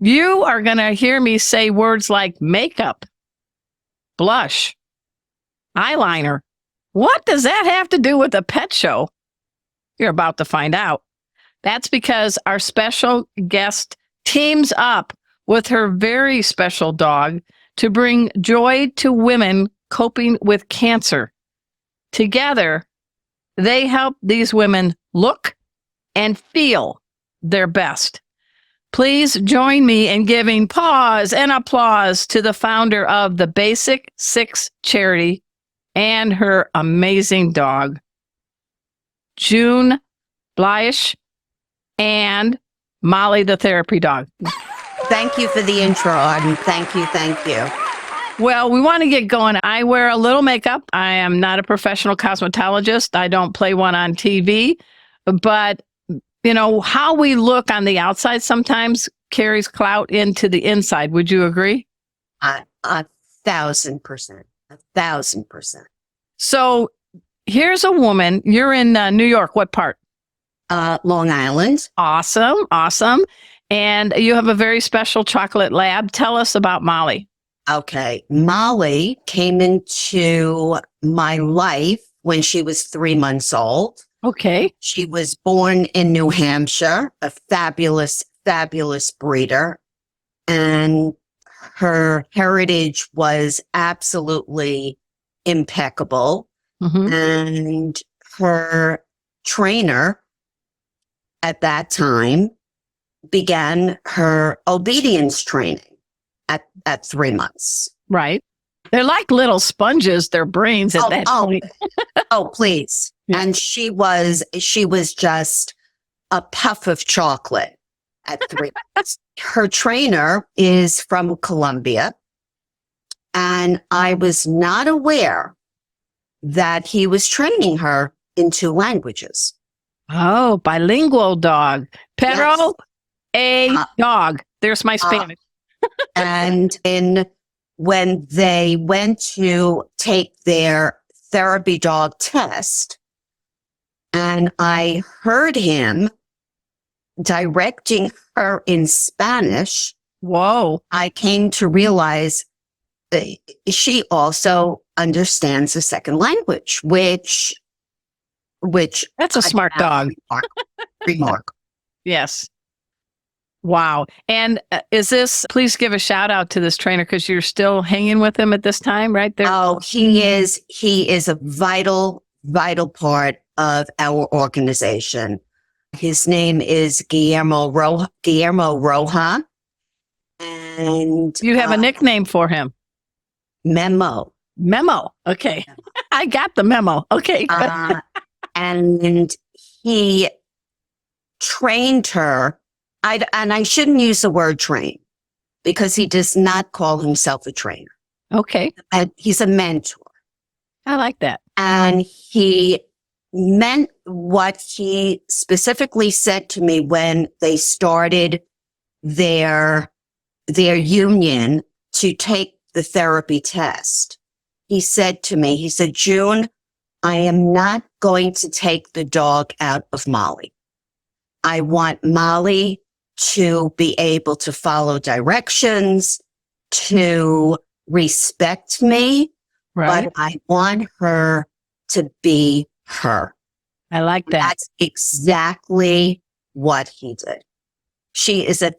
You are going to hear me say words like makeup, blush, eyeliner. What does that have to do with a pet show? You're about to find out. That's because our special guest teams up with her very special dog to bring joy to women coping with cancer. Together, they help these women look and feel their best. Please join me in giving pause and applause to the founder of the Basic Six charity and her amazing dog, June Bleish, and Molly the therapy dog. Thank you for the intro, Arden. Thank you. Well, we want to get going. I wear a little makeup. I am not a professional cosmetologist. I don't play one on TV, but how we look on the outside sometimes carries clout into the inside. Would you agree? 1,000%. 1,000%. So here's a woman. You're in New York. What part? Long Island. Awesome. And you have a very special chocolate lab. Tell us about Molly. Okay. Molly came into my life when she was 3 months old. Okay. She was born in New Hampshire, a fabulous, fabulous breeder. And her heritage was absolutely impeccable. Mm-hmm. And her trainer at that time began her obedience training at 3 months. Right. They're like little sponges, their brains at that point. Oh, please. Yeah. And she was just a puff of chocolate at 3 months. Her trainer is from Colombia, and I was not aware that he was training her in 2 languages. Oh, bilingual dog. Pero dog. There's my Spanish. And when they went to take their therapy dog test, and I heard him directing her in Spanish. Whoa. I came to realize that she also understands a second language, which that's a smart dog. Remark. Yes. Wow. And please give a shout out to this trainer because you're still hanging with him at this time, right there. Oh, he is a vital part of our organization. His name is Guillermo Roja. And you have a nickname for him. Memo. Okay. I got the memo. Okay. And he trained her. And I shouldn't use the word train because he does not call himself a trainer. Okay. He's a mentor. I like that. And he meant what he specifically said to me when they started their union to take the therapy test. He said to me, June, I am not going to take the dog out of Molly. I want Molly to be able to follow directions, to respect me, right. But I want her to be her. I like that. That's exactly what he did. She's a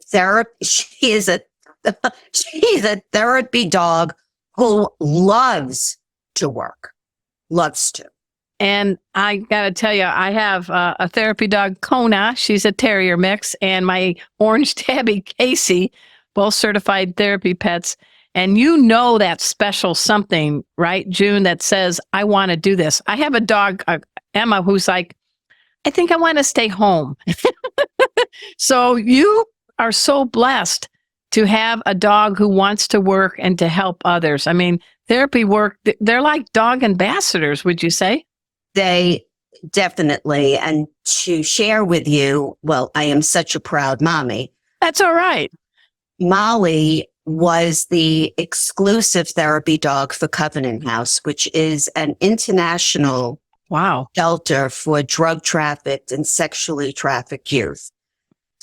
therapy dog who loves to work, loves to. And I got to tell you, I have a therapy dog, Kona. She's a terrier mix. And my orange tabby, Casey, both certified therapy pets. And that special something, right, June, that says, I want to do this. I have a dog, Emma, who's like, I think I want to stay home. So you are so blessed to have a dog who wants to work and to help others. I mean, therapy work, they're like dog ambassadors, would you say? They definitely. And to share with you, well, I am such a proud mommy. That's all right. Molly was the exclusive therapy dog for Covenant House, which is an international shelter for drug trafficked and sexually trafficked youth.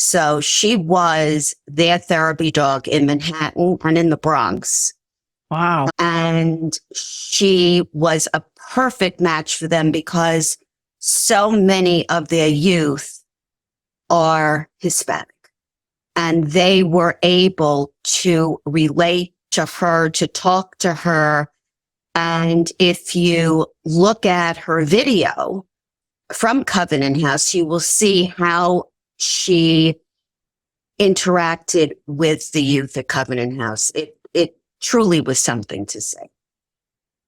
So she was their therapy dog in Manhattan and in the Bronx. Wow. And she was a perfect match for them because so many of their youth are Hispanic. And they were able to relate to her, to talk to her. And if you look at her video from Covenant House, you will see how she interacted with the youth at Covenant House. It truly was something to say.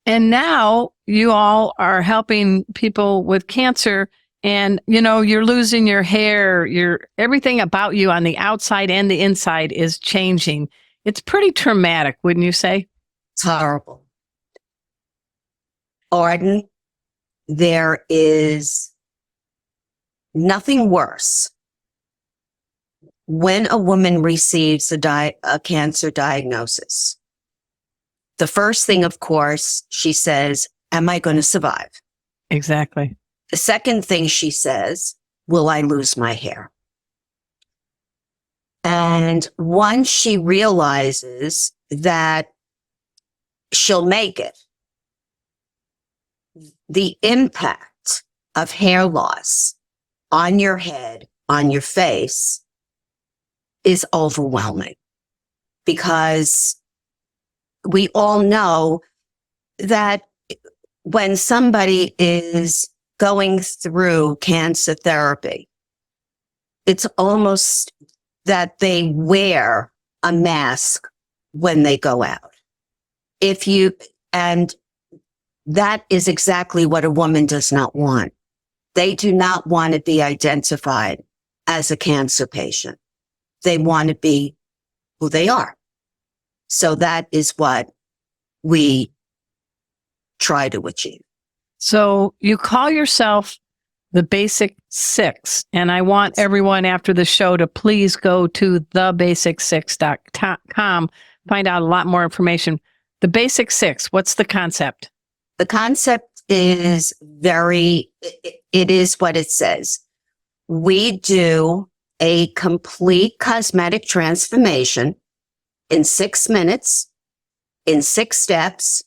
And now you all are helping people with cancer, and you're losing your hair, everything about you on the outside and the inside is changing. It's pretty traumatic, wouldn't you say? It's horrible. Arden, there is nothing worse when a woman receives a cancer diagnosis. The first thing, of course, she says, am I going to survive? Exactly. The second thing she says, will I lose my hair? And once she realizes that she'll make it, the impact of hair loss on your head, on your face, is overwhelming, because we all know that when somebody is going through cancer therapy, it's almost that they wear a mask when they go out. And that is exactly what a woman does not want. They do not want to be identified as a cancer patient. They want to be who they are. So that is what we try to achieve. So you call yourself the Basic Six, and I want everyone after the show to please go to thebasic6.com, find out a lot more information. The Basic Six, what's the concept? The concept is it is what it says. We do a complete cosmetic transformation in 6 minutes, in 6 steps,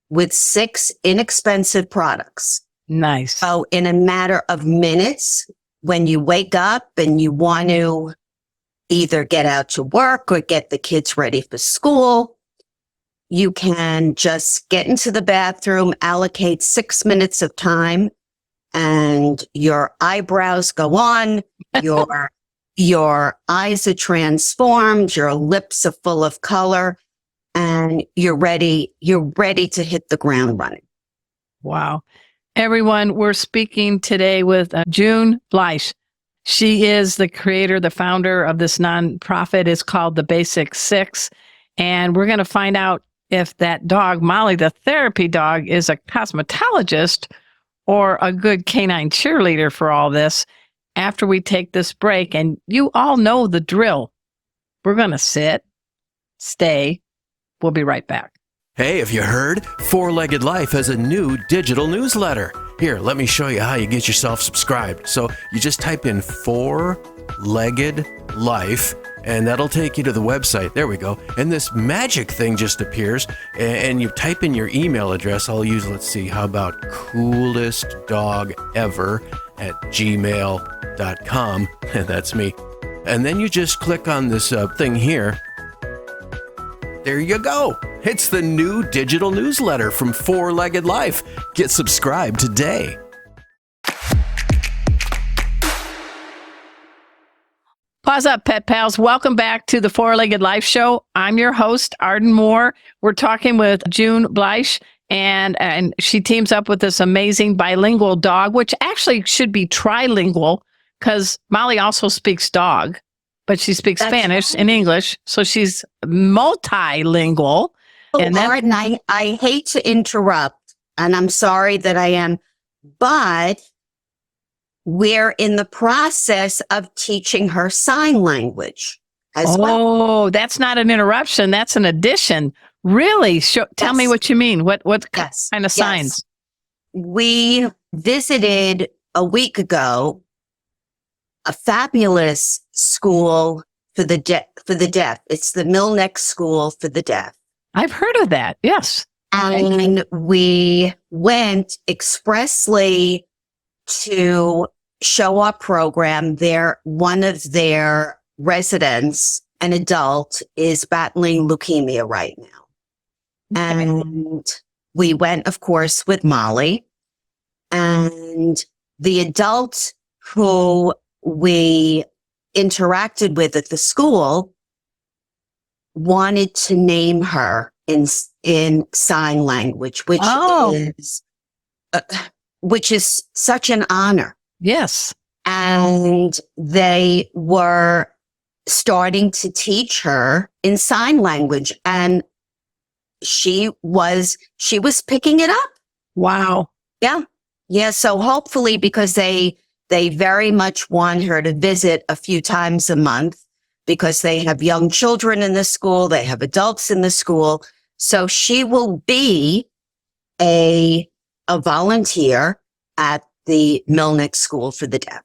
with 6 inexpensive products. Nice. So in a matter of minutes, when you wake up and you want to either get out to work or get the kids ready for school, you can just get into the bathroom, allocate 6 minutes of time, and your eyebrows go on, your eyes are transformed, your lips are full of color, and you're ready to hit the ground running. Wow. Everyone, we're speaking today with June Bleish. She is the creator, the founder of this nonprofit. It's called The Basic Six. And we're going to find out if that dog, Molly, the therapy dog, is a cosmetologist or a good canine cheerleader for all this after we take this break. And you all know the drill. We're going to sit, stay. We'll be right back. Hey, have you heard? Four-Legged Life has a new digital newsletter. Here, let me show you how you get yourself subscribed. So you just type in Four-Legged Life, and that'll take you to the website. There we go. And this magic thing just appears, and you type in your email address. I'll use, let's see, how about coolestdogever@gmail.com. That's me. And then you just click on this thing here. There you go. It's the new digital newsletter from Four-Legged Life. Get subscribed today. Pause up, pet pals. Welcome back to the Four-Legged Life Show. I'm your host, Arden Moore. We're talking with June Bleish, and she teams up with this amazing bilingual dog, which actually should be trilingual because Molly also speaks dog, but she speaks Spanish and English, so she's multilingual. And Arden, I hate to interrupt, and I'm sorry that I am, but we're in the process of teaching her sign language as well. Oh, that's not an interruption. That's an addition. Really? Tell me what you mean. What kind of signs? We visited a week ago a fabulous school for the deaf. It's the Milneck School for the Deaf. I've heard of that. Yes. And we went expressly to show our program there. One of their residents, an adult, is battling leukemia right now. And we went, of course, with Molly. And the adult who we interacted with at the school wanted to name her in sign language, which is such an honor. Yes. And they were starting to teach her in sign language, and she was picking it up. Wow. Yeah. So hopefully, because they very much want her to visit a few times a month, because they have young children in the school, they have adults in the school. So she will be a volunteer at the Milneck School for the Deaf.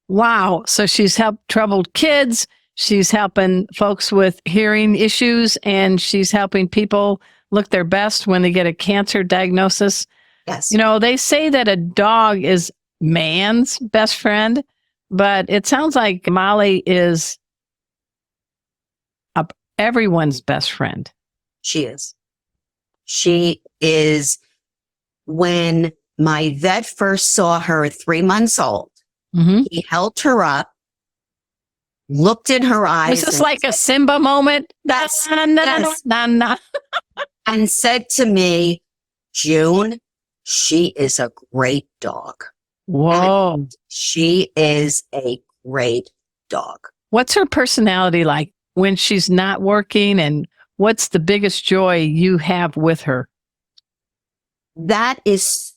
Wow. So she's helped troubled kids. She's helping folks with hearing issues, and she's helping people look their best when they get a cancer diagnosis. Yes. You know, they say that a dog is man's best friend, but it sounds like Molly is everyone's best friend. She is. She is. When my vet first saw her at 3 months old, he held her up, looked in her eyes. Was this like a Simba moment? Yes. Yes. And said to me, June, she is a great dog. Whoa. And she is a great dog. What's her personality like when she's not working, and what's the biggest joy you have with her? That is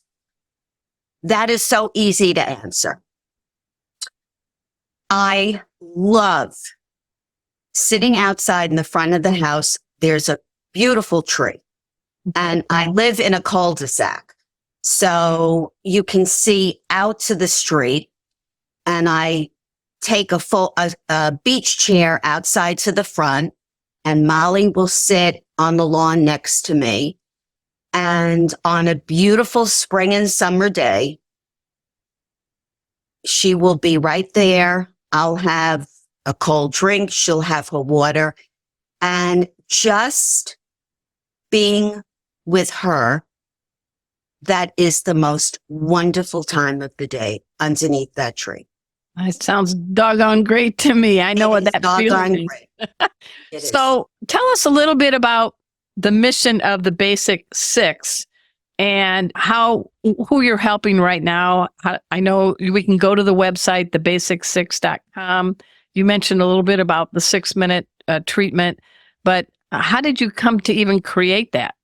so easy to answer. I love sitting outside in the front of the house. There's a beautiful tree, and I live in a cul-de-sac. So you can see out to the street, and I take a beach chair outside to the front, and Molly will sit on the lawn next to me. And on a beautiful spring and summer day, she will be right there. I'll have a cold drink. She'll have her water. And just being with her, that is the most wonderful time of the day underneath that tree. It sounds doggone great to me. I know what that feeling is. So tell us a little bit about the mission of the Basic Six and who you're helping right now. I know we can go to the website, thebasic6.com. You mentioned a little bit about the 6-minute treatment, but how did you come to even create that?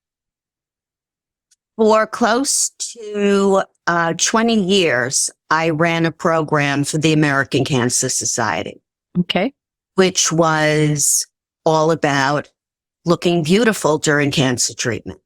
For close to 20 years, I ran a program for the American Cancer Society. Okay. Which was all about looking beautiful during cancer treatment.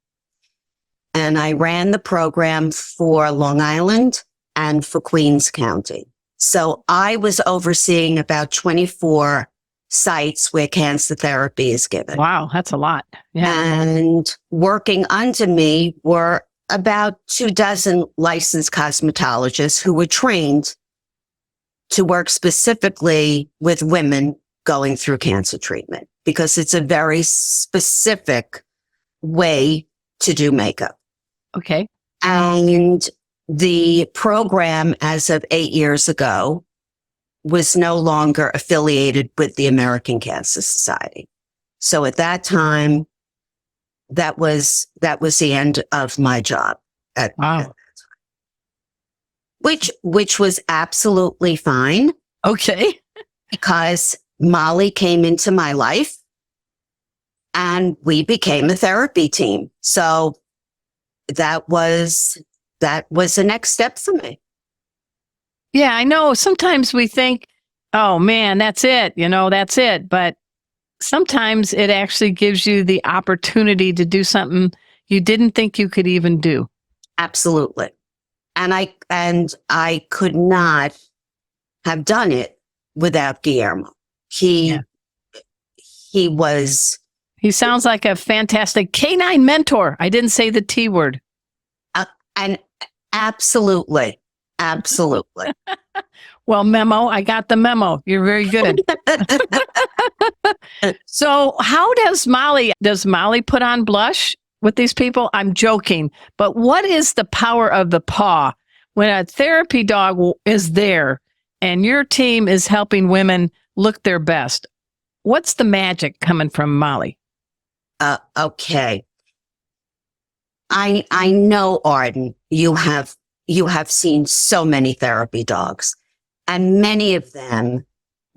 And I ran the program for Long Island and for Queens County. So I was overseeing about 24 sites where cancer therapy is given. Wow, that's a lot. Yeah. And working under me were about 24 licensed cosmetologists who were trained to work specifically with women going through cancer treatment, because it's a very specific way to do makeup. Okay. And the program, as of 8 years ago, was no longer affiliated with the American Cancer Society. So at that time, that was the end of my job. Wow. Which was absolutely fine. Okay. Because Molly came into my life and we became a therapy team. So that was the next step for me. Yeah, I know. Sometimes we think, oh man, that's it. That's it. But sometimes it actually gives you the opportunity to do something you didn't think you could even do. Absolutely. And I could not have done it without Guillermo. He was, He sounds like a fantastic canine mentor. I didn't say the T word. and absolutely. Well, memo. I got the memo. You're very good. So how does Molly put on blush with these people? I'm joking, but what is the power of the paw when a therapy dog is there and your team is helping women look their best? What's the magic coming from Molly? Okay. I know, Arden, you have seen so many therapy dogs, and many of them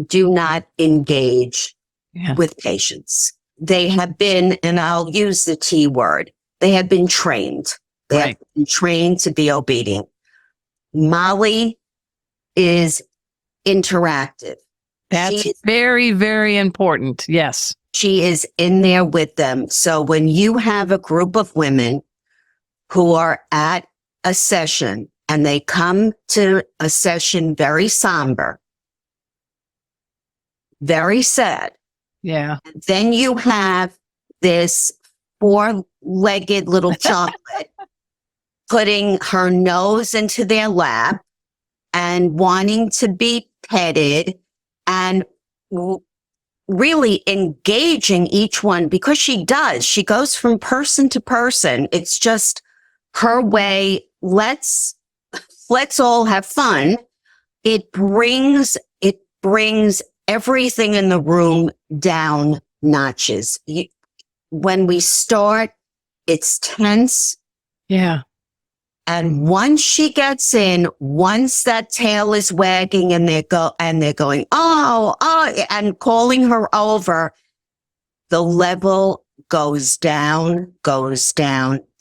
do not engage with patients. They have been, and I'll use the T word, they have been trained. They have been trained to be obedient. Molly is interactive. That's very, very important. Yes. She is in there with them. So when you have a group of women who are at a session and they come to a session very somber, very sad. Yeah. Then you have this four-legged little chocolate putting her nose into their lap and wanting to be petted and really engaging each one, because she goes from person to person. It's just her way. Let's all have fun. It brings everything in the room down notches. When we start, it's tense. Yeah. And once she gets in, once that tail is wagging and they're going, oh, and calling her over, the level goes down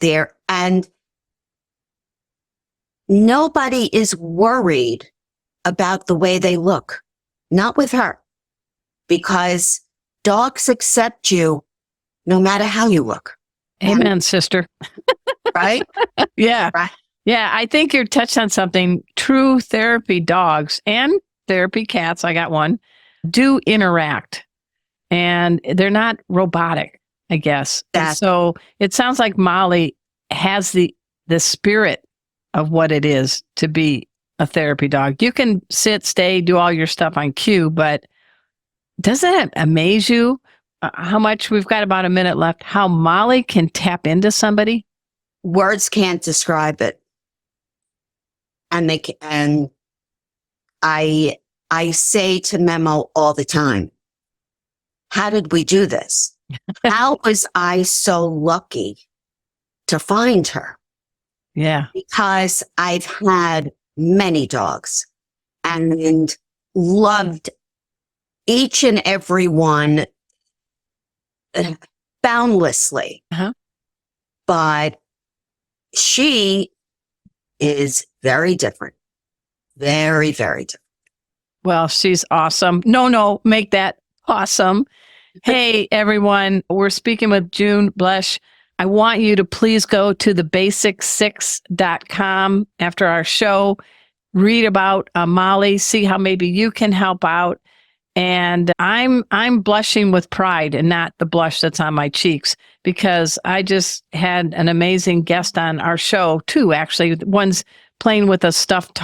there. And nobody is worried about the way they look. Not with her, because dogs accept you no matter how you look. Amen, sister. Right? Yeah. Right. Yeah. I think you're touched on something. True therapy dogs and therapy cats, I got one, do interact, and they're not robotic, I guess. And so it sounds like Molly has the spirit of what it is to be a therapy dog. You can sit, stay, do all your stuff on cue, but doesn't it amaze you how much, we've got about a minute left, how Molly can tap into somebody? Words can't describe it. And I say to Memo all the time, how did we do this? How was I so lucky to find her? Yeah. Because I've had many dogs and loved each and every one boundlessly. Uh-huh. But she is very different. Very, very different. Well, she's awesome. No, make that awesome. Hey, everyone, we're speaking with June Blesh. I want you to please go to thebasic6.com after our show, read about Molly, see how maybe you can help out. And I'm blushing with pride and not the blush that's on my cheeks, because I just had an amazing guest on our show, too, actually. One's playing with a stuffed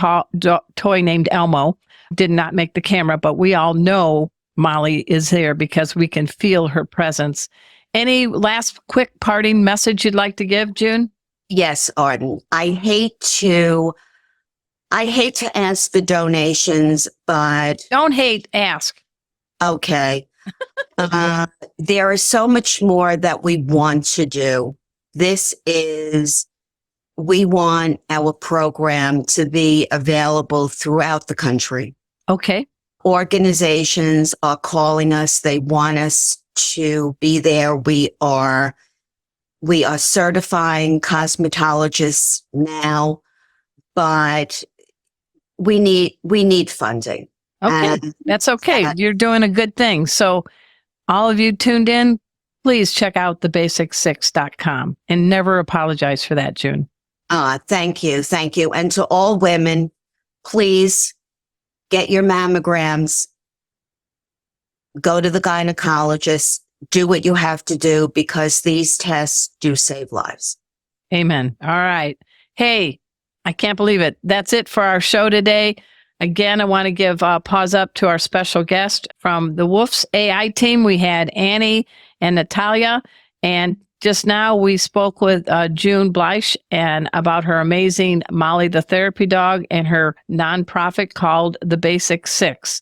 toy named Elmo. Did not make the camera, but we all know Molly is there because we can feel her presence. Any last quick parting message you'd like to give, June? Yes, Arden. I hate to ask for donations, but... Don't hate, ask. Okay. There is so much more that we want to do. We want our program to be available throughout the country. Okay. Organizations are calling us. They want us to be there. We are certifying cosmetologists now, but we need funding. Okay. That's okay. You're doing a good thing. So all of you tuned in, please check out thebasic6.com and never apologize for that, June. Thank you. Thank you. And to all women, please get your mammograms. go to the gynecologist, do what you have to do, because these tests do save lives. Amen. All right. Hey, I can't believe it. That's it for our show today. Again, I want to give a pause up to our special guest from the Wolf's AI team. We had Annie and Natalia, and just now we spoke with June Bleich and about her amazing Molly the Therapy Dog and her nonprofit called The Basic Six.